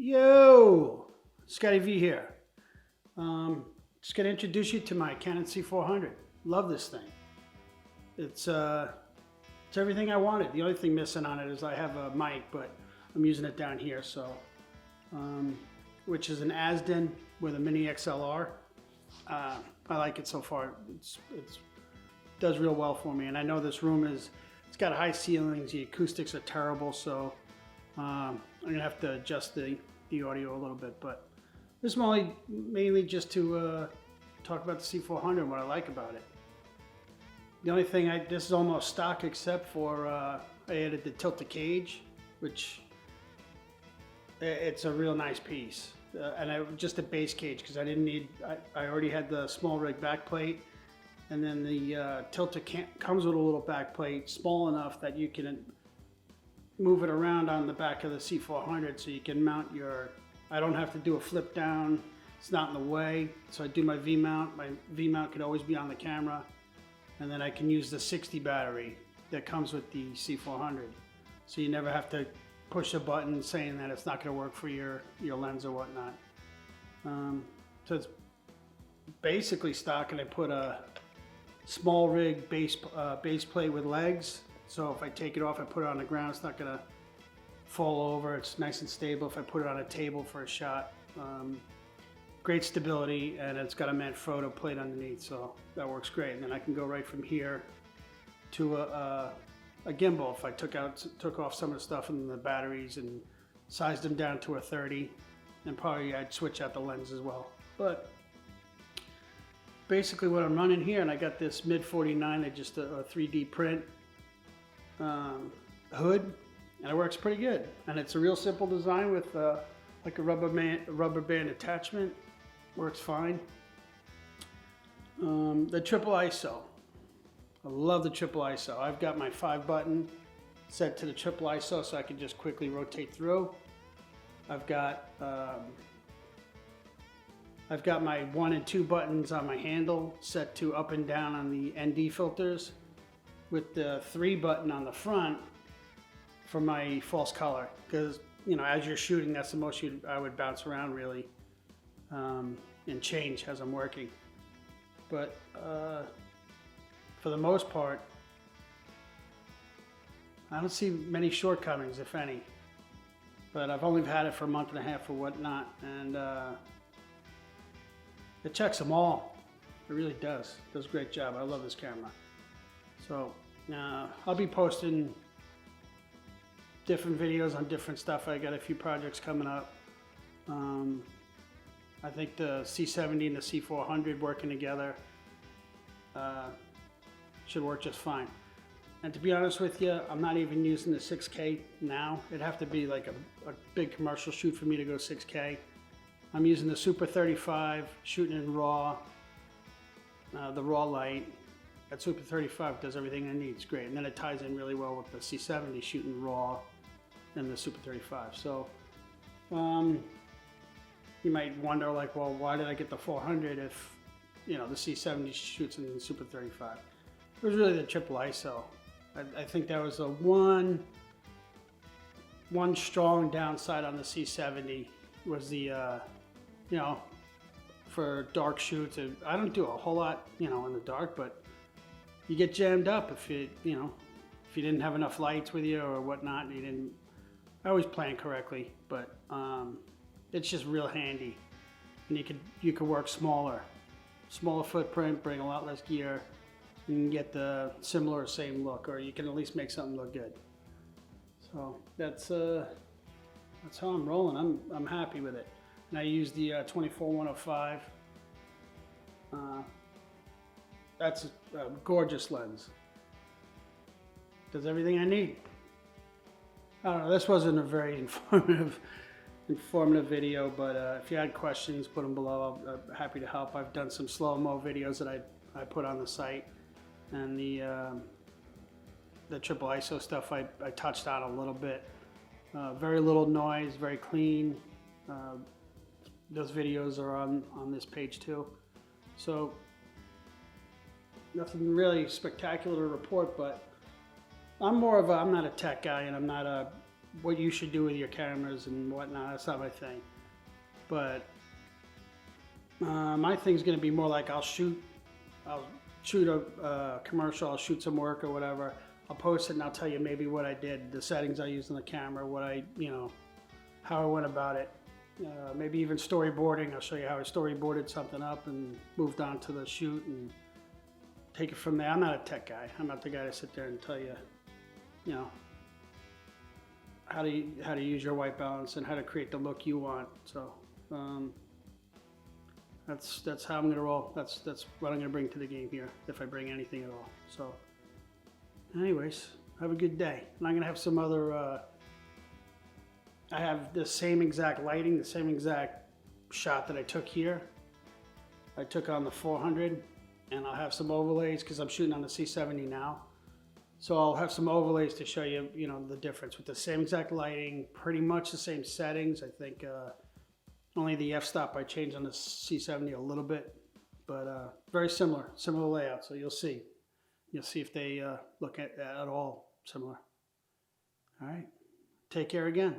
Yo, Scotty V here. Just gonna introduce you to my Canon C400. Love this thing. It's everything I wanted. The only thing missing on it is I have a mic, but I'm using it down here. So, which is an Asden with a mini XLR. I like it so far. It does real well for me, and I know this room it's got high ceilings. The acoustics are terrible, so I'm gonna have to adjust the audio a little bit. But this is mainly just to talk about the C400 and what I like about it. The only thing this is almost stock except for I added the tilt-a-cage, which it's a real nice piece, and just a base cage because I didn't need. I already had the small rig back plate, and then the tilt-a-cage comes with a little back plate, small enough that you can move it around on the back of the C400, so you can mount your. I don't have to do a flip down. It's not in the way, so I do my V-mount. My V-mount could always be on the camera. And then I can use the 60 battery that comes with the C400. So you never have to push a button saying that it's not going to work for your lens or whatnot. So it's basically stock, and I put a small rig base plate with legs. So if I take it off, I put it on the ground, it's not going to fall over. It's nice and stable. If I put it on a table for a shot, great stability, and it's got a Manfrotto plate underneath, so that works great. And then I can go right from here to a gimbal. If I took off some of the stuff and the batteries and sized them down to a 30, and probably I'd switch out the lens as well. But basically what I'm running here, and I got this mid 49, I just a 3D print hood, and it works pretty good. And it's a real simple design with like a rubber band attachment. Works fine. The triple ISO. I love the triple ISO. I've got my 5-button set to the triple ISO so I can just quickly rotate through. I've got my 1 and 2 buttons on my handle set to up and down on the ND filters, with the 3 button on the front for my false color, because as you're shooting, that's the most I would bounce around really and change as I'm working. But for the most part, I don't see many shortcomings, if any. But I've only had it for a month and a half or whatnot, and it checks them all. It really does. It does a great job. I love this camera. So I'll be posting different videos on different stuff. I got a few projects coming up. I think the C70 and the C400 working together should work just fine. And to be honest with you, I'm not even using the 6K now. It'd have to be like a big commercial shoot for me to go 6K. I'm using the Super 35, shooting in RAW, the RAW light. That Super 35 does everything I need. It's great. And then it ties in really well with the C70 shooting RAW and the Super 35. So you might wonder, like, well, why did I get the 400 if the C70 shoots in the Super 35? It was really the triple ISO. I think that was the one strong downside on the C70 was the for dark shoots. I don't do a whole lot in the dark, but you get jammed up if you didn't have enough lights with you or whatnot, and I always plan correctly, but it's just real handy, and you could work smaller footprint, bring a lot less gear, and get the similar or same look, or you can at least make something look good. So that's how I'm rolling. I'm happy with it. And I use the 24-105. That's a gorgeous lens. Does everything I need. I don't know. This wasn't a very informative video, but if you had questions, put them below. I'm happy to help. I've done some slow-mo videos that I put on the site, and the triple ISO stuff I touched on a little bit. Very little noise, very clean. Those videos are on this page too. So nothing really spectacular to report, but I'm not a tech guy, and I'm not a what you should do with your cameras and whatnot. That's not my thing. But my thing's going to be more like I'll shoot a commercial, I'll shoot some work or whatever. I'll post it and I'll tell you maybe what I did, the settings I used on the camera, what I, how I went about it. Maybe even storyboarding. I'll show you how I storyboarded something up and moved on to the shoot and take it from there. I'm not a tech guy. I'm not the guy to sit there and tell you, how to use your white balance and how to create the look you want. So that's how I'm gonna roll. That's what I'm gonna bring to the game here, if I bring anything at all. So anyways, have a good day. And I'm gonna have some other, I have the same exact lighting, the same exact shot that I took here. I took on the 400, and I'll have some overlays because I'm shooting on the C70 now. So I'll have some overlays to show you, the difference with the same exact lighting, pretty much the same settings. I think only the f-stop I changed on the C70 a little bit, but very similar layout. So you'll see if they look at all similar. All right, take care again.